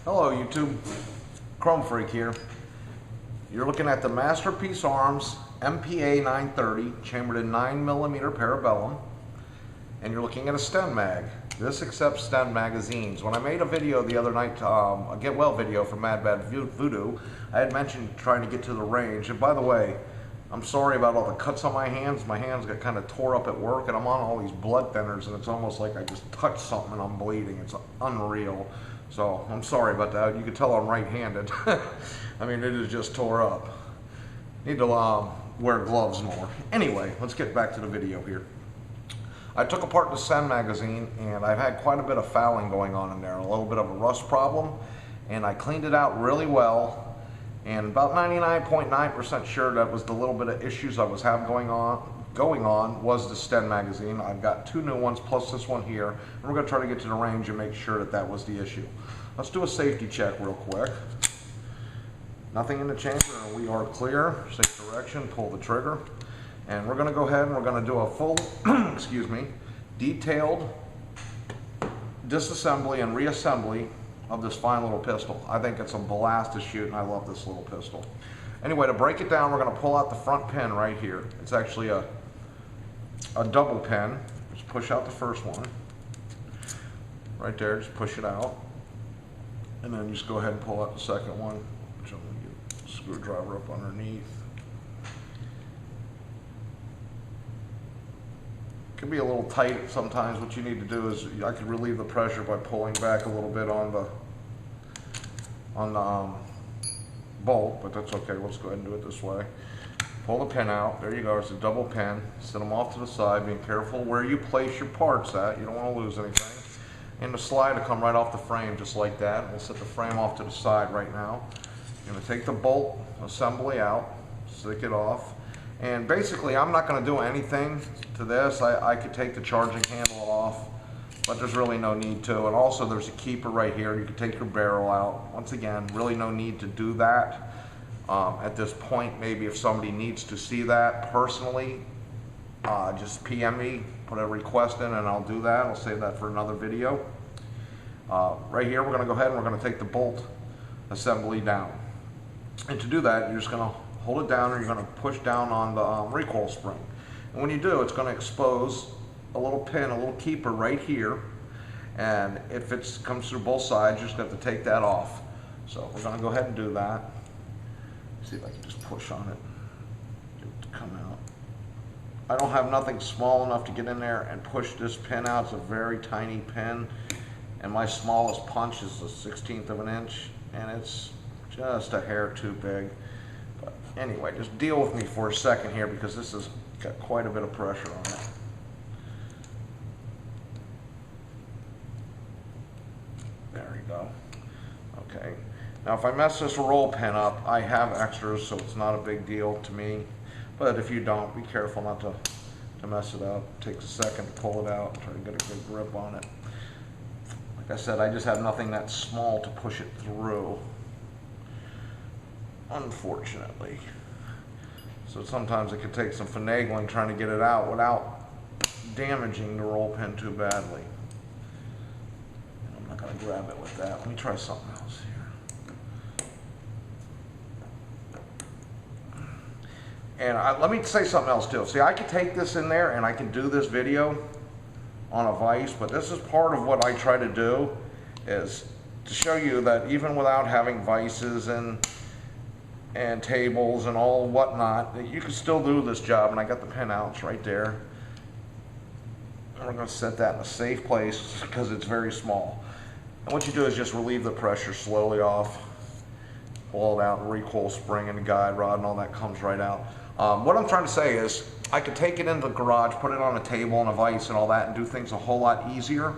Hello YouTube, Chrome Freak here. You're looking at the Masterpiece Arms MPA 930 chambered in 9mm parabellum, and you're looking at a Sten mag. This accepts Sten magazines. When I made a video the other night, a Get Well video for Mad Bad Voodoo, I had mentioned trying to get to the range. And by the way, I'm sorry about all the cuts on my hands. My hands got kind of tore up at work, and I'm on all these blood thinners, and it's almost like I just touched something and I'm bleeding. It's unreal. So I'm sorry about that. You can tell I'm right-handed. I mean, it is just tore up. Need to wear gloves more. Anyway, let's get back to the video here. I took apart the Sten magazine, and I've had quite a bit of fouling going on in there, a little bit of a rust problem, and I cleaned it out really well, and about 99.9% sure that was the little bit of issues I was having going on was the Sten magazine. I've got two new ones plus this one here, and we're going to try to get to the range and make sure that that was the issue. Let's do a safety check real quick. Nothing in the chamber, and we are clear. Safe direction, pull the trigger. And we're going to go ahead and we're going to do a full, excuse me, detailed disassembly and reassembly of this fine little pistol. I think it's a blast to shoot, and I love this little pistol. Anyway, to break it down, we're going to pull out the front pin right here. It's actually a double pin. Just push out the first one. Right there, just push it out. And then just go ahead and pull out the second one, which I'm going to get a screwdriver up underneath. Can be a little tight sometimes. What you need to do is I could relieve the pressure by pulling back a little bit on the bolt, but that's okay. Let's go ahead and do it this way. Pull the pin out. There you go. It's a double pin. Set them off to the side. Being careful where you place your parts at. You don't want to lose anything. And the slide will come right off the frame just like that. We'll set the frame off to the side right now. I'm going to take the bolt assembly out, stick it off. And basically, I'm not going to do anything to this. I could take the charging handle off, but there's really no need to. And also, there's a keeper right here. You can take your barrel out. Once again, really no need to do that. At this point, maybe if somebody needs to see that personally, just PM me, put a request in, and I'll do that. I'll save that for another video. Right here, we're going to go ahead and we're going to take the bolt assembly down. And to do that, you're just going to hold it down, and you're going to push down on the recoil spring. And when you do, it's going to expose a little pin, a little keeper right here. And if it comes through both sides, you're just going to have to take that off. So we're going to go ahead and do that. See if I can just push on it, get it to come out. I don't have nothing small enough to get in there and push this pin out. It's a very tiny pin, and my smallest punch is a 1/16 of an inch, and it's just a hair too big. But anyway, just deal with me for a second here, because this has got quite a bit of pressure on it. There you go. Okay. Now if I mess this roll pin up, I have extras, so it's not a big deal to me. But if you don't, be careful not to mess it up. It takes a second to pull it out and try to get a good grip on it. Like I said, I just have nothing that small to push it through, unfortunately. So sometimes it can take some finagling trying to get it out without damaging the roll pin too badly. I'm not going to grab it with that. Let me try something else here. And let me say something else too. See, I could take this in there and I can do this video on a vise, but this is part of what I try to do, is to show you that even without having vices and tables and all whatnot, that you can still do this job. And I got the pin out, it's right there. And we're going to set that in a safe place because it's very small. And what you do is just relieve the pressure slowly off, pull it out, and recoil spring and the guide rod and all that comes right out. What I'm trying to say is I could take it into the garage, put it on a table and a vise and all that, and do things a whole lot easier,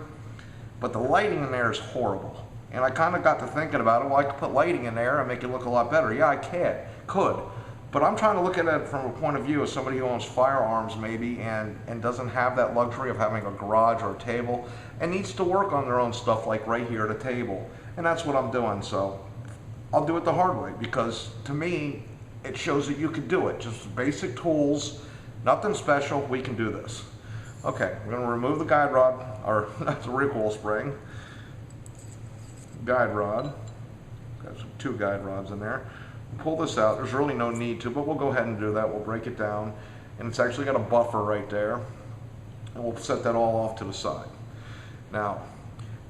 but the lighting in there is horrible. And I kind of got to thinking about it. Well, I could put lighting in there and make it look a lot better. Yeah, I could. But I'm trying to look at it from a point of view of somebody who owns firearms maybe and doesn't have that luxury of having a garage or a table and needs to work on their own stuff, like right here at a table. And that's what I'm doing. So I'll do it the hard way, because to me, it shows that you can do it. Just basic tools, nothing special, we can do this. Okay, we're going to remove the guide rod, or the recoil spring, guide rod. Got some 2 guide rods in there. Pull this out. There's really no need to, but we'll go ahead and do that. We'll break it down, and it's actually got a buffer right there, and we'll set that all off to the side. Now,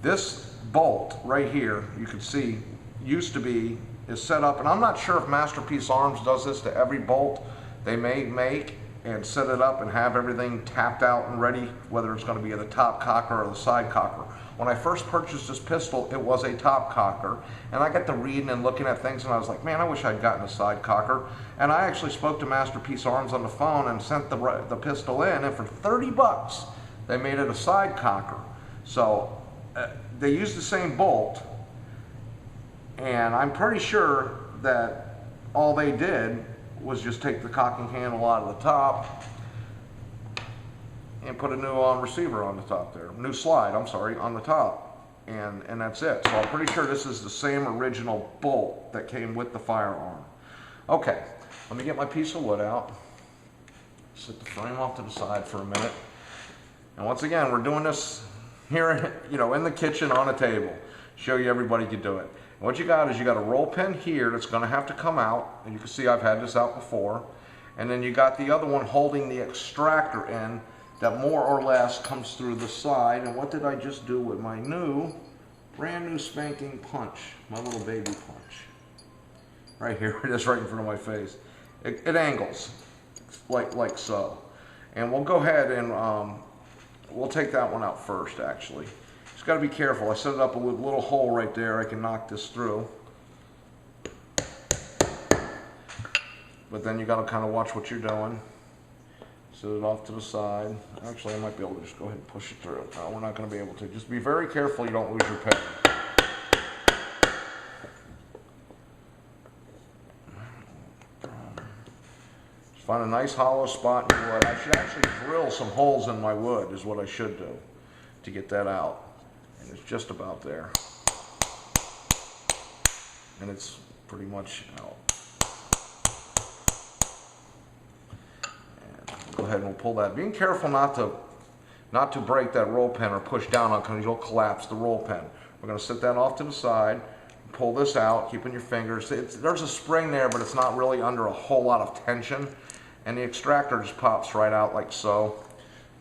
this bolt right here, you can see, is set up, and I'm not sure if Masterpiece Arms does this to every bolt they may make, and set it up and have everything tapped out and ready, whether it's going to be the top cocker or the side cocker. When I first purchased this pistol, it was a top cocker, and I got to reading and looking at things, and I was like, man, I wish I'd gotten a side cocker. And I actually spoke to Masterpiece Arms on the phone and sent the pistol in, and for 30 bucks, they made it a side cocker. So they used the same bolt, and I'm pretty sure that all they did was just take the cocking handle out of the top and put a new receiver on the top there. New slide, I'm sorry, on the top. And that's it. So I'm pretty sure this is the same original bolt that came with the firearm. Okay, let me get my piece of wood out. Set the frame off to the side for a minute. And once again, we're doing this here, in the kitchen on a table. Show you everybody can do it. And what you got is you got a roll pin here that's going to have to come out, and you can see I've had this out before. And then you got the other one holding the extractor in that more or less comes through the side. And what did I just do with my brand new spanking punch, my little baby punch? Right here, it is right in front of my face. It angles like so. And we'll go ahead and we'll take that one out first, actually. Just got to be careful. I set it up a little hole right there. I can knock this through. But then you got to kind of watch what you're doing. Set it off to the side. Actually, I might be able to just go ahead and push it through. No, we're not going to be able to. Just be very careful you don't lose your pen. Just find a nice hollow spot in your wood. I should actually drill some holes in my wood is what I should do to get that out. And it's just about there. And it's pretty much out. Go ahead and we'll pull that. Being careful not to break that roll pin or push down on it because you'll collapse the roll pin. We're going to set that off to the side, pull this out, keeping your fingers. There's a spring there, but it's not really under a whole lot of tension. And the extractor just pops right out like so.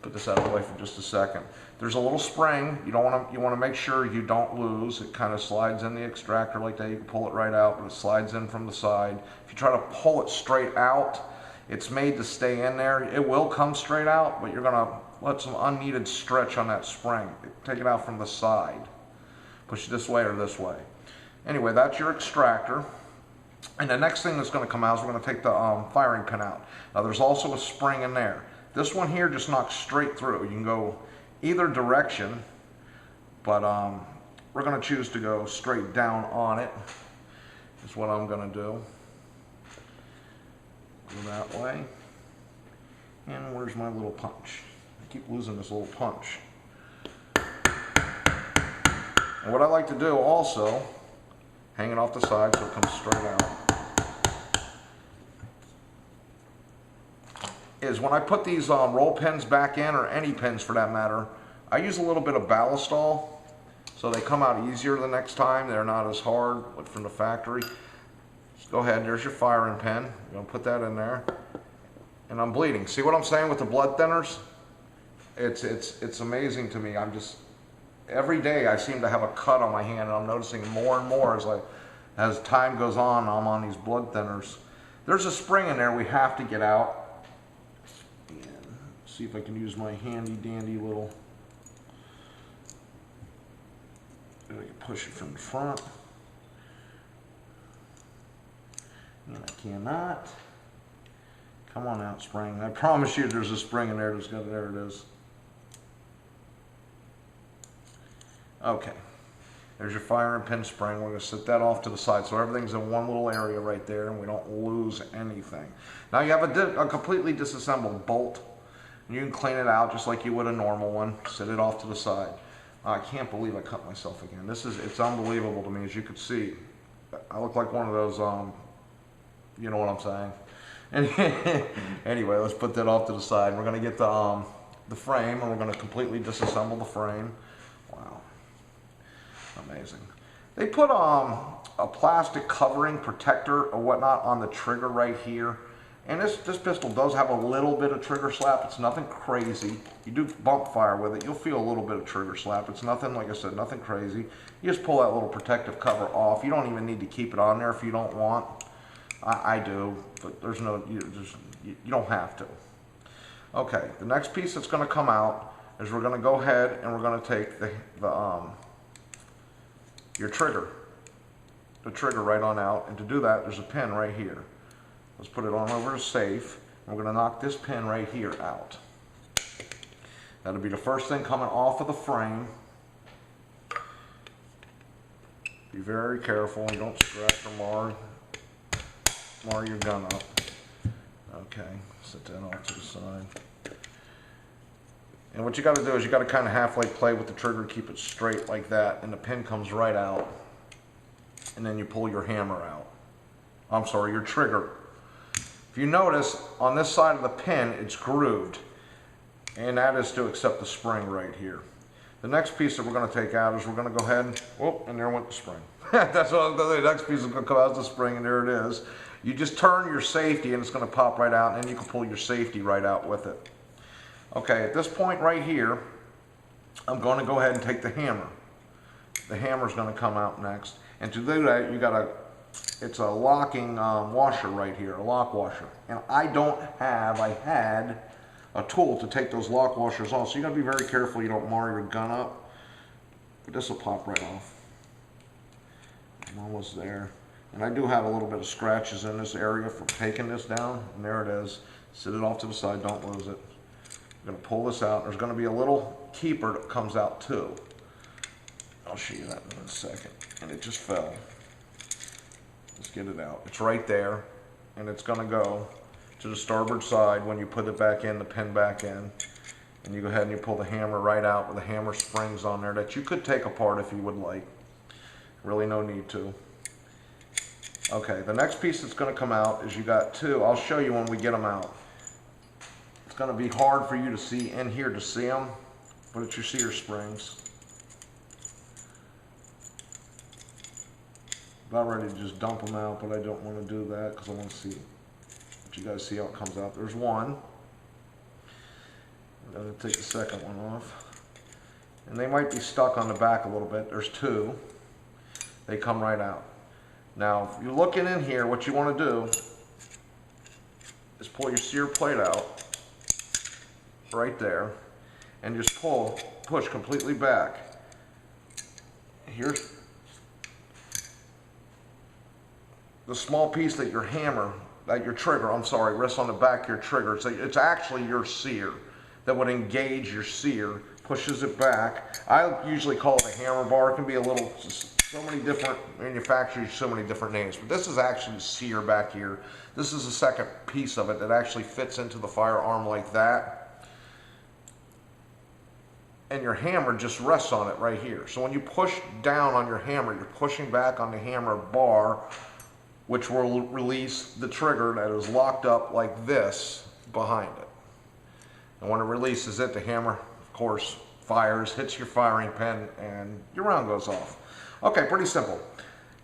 Put this out of the way for just a second. There's a little spring. You want to make sure you don't lose. It kind of slides in the extractor like that. You can pull it right out, but it slides in from the side. If you try to pull it straight out, it's made to stay in there. It will come straight out, but you're gonna let some unneeded stretch on that spring. Take it out from the side. Push it this way or this way. Anyway, that's your extractor. And the next thing that's gonna come out is we're gonna take the firing pin out. Now there's also a spring in there. This one here just knocks straight through. You can go either direction, but we're gonna choose to go straight down on it. Is what I'm gonna do. Go that way. And where's my little punch? I keep losing this little punch. And what I like to do also, hang it off the side so it comes straight out, is when I put these roll pins back in, or any pins for that matter, I use a little bit of ballistol so they come out easier the next time. They're not as hard from the factory. Go ahead, there's your firing pin. You're going to put that in there. And I'm bleeding. See what I'm saying with the blood thinners? It's amazing to me. Every day I seem to have a cut on my hand, and I'm noticing more and more as time goes on, I'm on these blood thinners. There's a spring in there we have to get out. And see if I can use my handy dandy little, I can push it from the front. And I cannot. Come on out, spring. I promise you there's a spring in there. There it is. Okay. There's your firing pin spring. We're going to set that off to the side so everything's in one little area right there and we don't lose anything. Now you have a completely disassembled bolt. You can clean it out just like you would a normal one. Set it off to the side. I can't believe I cut myself again. It's unbelievable to me, as you can see. I look like one of those you know what I'm saying. Anyway, let's put that off to the side. We're going to get the frame, and we're going to completely disassemble the frame. Wow. Amazing. They put a plastic covering protector or whatnot on the trigger right here. And this pistol does have a little bit of trigger slap. It's nothing crazy. You do bump fire with it, you'll feel a little bit of trigger slap. It's nothing, like I said, nothing crazy. You just pull that little protective cover off. You don't even need to keep it on there if you don't want. I do, but there's no, you don't have to. Okay, the next piece that's going to come out is we're going to go ahead and we're going to take your trigger, the trigger right on out. And to do that, there's a pin right here. Let's put it on over to safe. We're going to knock this pin right here out. That'll be the first thing coming off of the frame. Be very careful. You don't scratch or mar your gun up. Okay, set that off to the side. And what you got to do is you got to kind of halfway play with the trigger, keep it straight like that, and the pin comes right out. And then you pull your hammer out. I'm sorry, your trigger. If you notice, on this side of the pin, it's grooved. And that is to accept the spring right here. The next piece that we're going to take out is we're going to go ahead and, whoop, and there went the spring. That's what the next piece is going to come out, is the spring, and there it is. You just turn your safety and it's going to pop right out, and then you can pull your safety right out with it. Okay, at this point right here, I'm going to go ahead and take the hammer. The hammer's going to come out next. And to do that, you got to, it's a locking washer right here, a lock washer. And I had a tool to take those lock washers off, so you got to be very careful you don't mar your gun up. But this will pop right off. I'm almost there. And I do have a little bit of scratches in this area from taking this down, and there it is. Sit it off to the side, don't lose it. I'm going to pull this out. There's going to be a little keeper that comes out too. I'll show you that in a second. And it just fell. Let's get it out. It's right there, and it's going to go to the starboard side. When you put it back in, the pin back in, and you go ahead and you pull the hammer right out with the hammer springs on there that you could take apart if you would like. Really no need to. Okay, the next piece that's going to come out is you got two. I'll show you when we get them out. It's going to be hard for you to see in here to see them, but it's your sear springs. About ready to just dump them out, but I don't want to do that because I want to see. Let you guys see how it comes out. There's one. I'm going to take the second one off. And they might be stuck on the back a little bit. There's two. They come right out. Now, if you're looking in here, what you want to do is pull your sear plate out right there and just push completely back. Here's the small piece that your hammer, that your trigger, I'm sorry, rests on the back of your trigger. It's actually your sear that would engage your sear, pushes it back. I usually call it a hammer bar. It can be a little, so many different manufacturers, so many different names, but this is actually sear back here. This is the second piece of it that actually fits into the firearm like that. And your hammer just rests on it right here. So when you push down on your hammer, you're pushing back on the hammer bar, which will release the trigger that is locked up like this behind it. And when it releases it, the hammer, of course, fires, hits your firing pin, and your round goes off. Okay, pretty simple.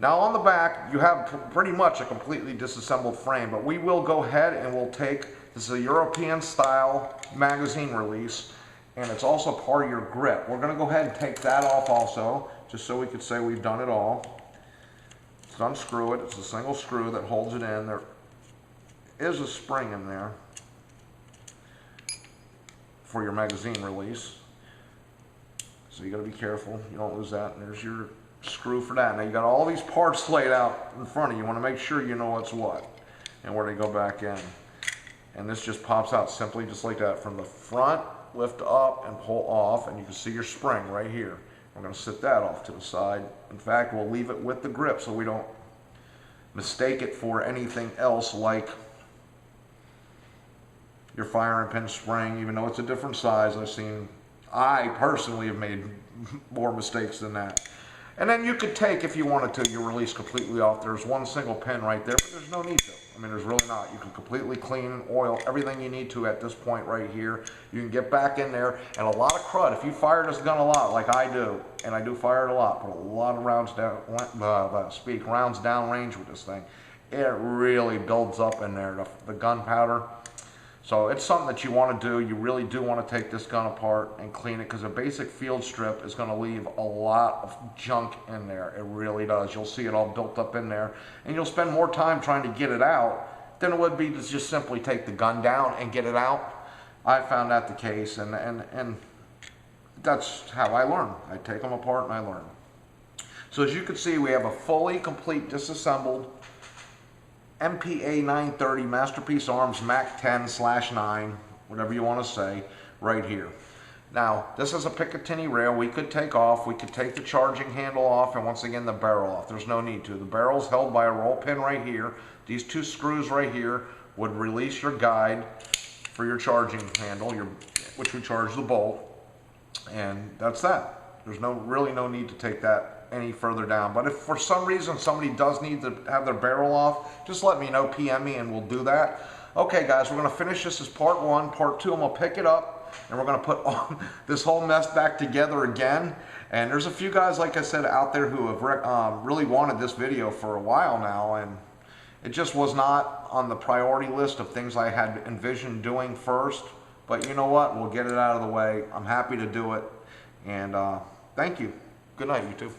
Now on the back, you have pretty much a completely disassembled frame, but we will go ahead and we'll take, this is a European style magazine release, and it's also part of your grip. We're gonna go ahead and take that off also, just so we could say we've done it all. Let's unscrew it. It's a single screw that holds it in. There is a spring in there for your magazine release. So you got to be careful you don't lose that. And there's your screw for that. Now you got all these parts laid out in front of you. You want to make sure you know what's what and where they go back in. And this just pops out simply just like that from the front, lift up and pull off, and you can see your spring right here. We're going to sit that off to the side. In fact, we'll leave it with the grip so we don't mistake it for anything else like your firing pin spring, even though it's a different size. I personally have made more mistakes than that. And then you could take, if you wanted to, your release completely off. There's one single pin right there, but there's no need to. I mean, there's really not. You can completely clean and oil everything you need to at this point right here. You can get back in there, and a lot of crud. If you fire this gun a lot, like I do, and I do fire it a lot, put a lot of rounds down, rounds down range with this thing, it really builds up in there, the gunpowder. So it's something that you want to do. You really do want to take this gun apart and clean it, because a basic field strip is going to leave a lot of junk in there. It really does. You'll see it all built up in there, and you'll spend more time trying to get it out than it would be to just simply take the gun down and get it out. I found that the case, and that's how I learn. I take them apart and I learn. So as you can see, we have a fully complete disassembled MPA 930 Masterpiece Arms Mac 10/9, whatever you want to say, right here. Now, this is a Picatinny rail we could take off. We could take the charging handle off, and once again the barrel off. There's no need to. The barrel is held by a roll pin right here. These two screws right here would release your guide for your charging handle, which would charge the bolt, and that's that. There's really no need to take that any further down. But if for some reason somebody does need to have their barrel off, just let me know, PM me, and we'll do that. Okay guys, we're going to finish this as part one. Part two, I'm going to pick it up and we're going to put all this whole mess back together again. And there's a few guys, like I said, out there who have really wanted this video for a while now, and it just was not on the priority list of things I had envisioned doing first. But you know what, we'll get it out of the way. I'm happy to do it, and thank you. Good night, you two.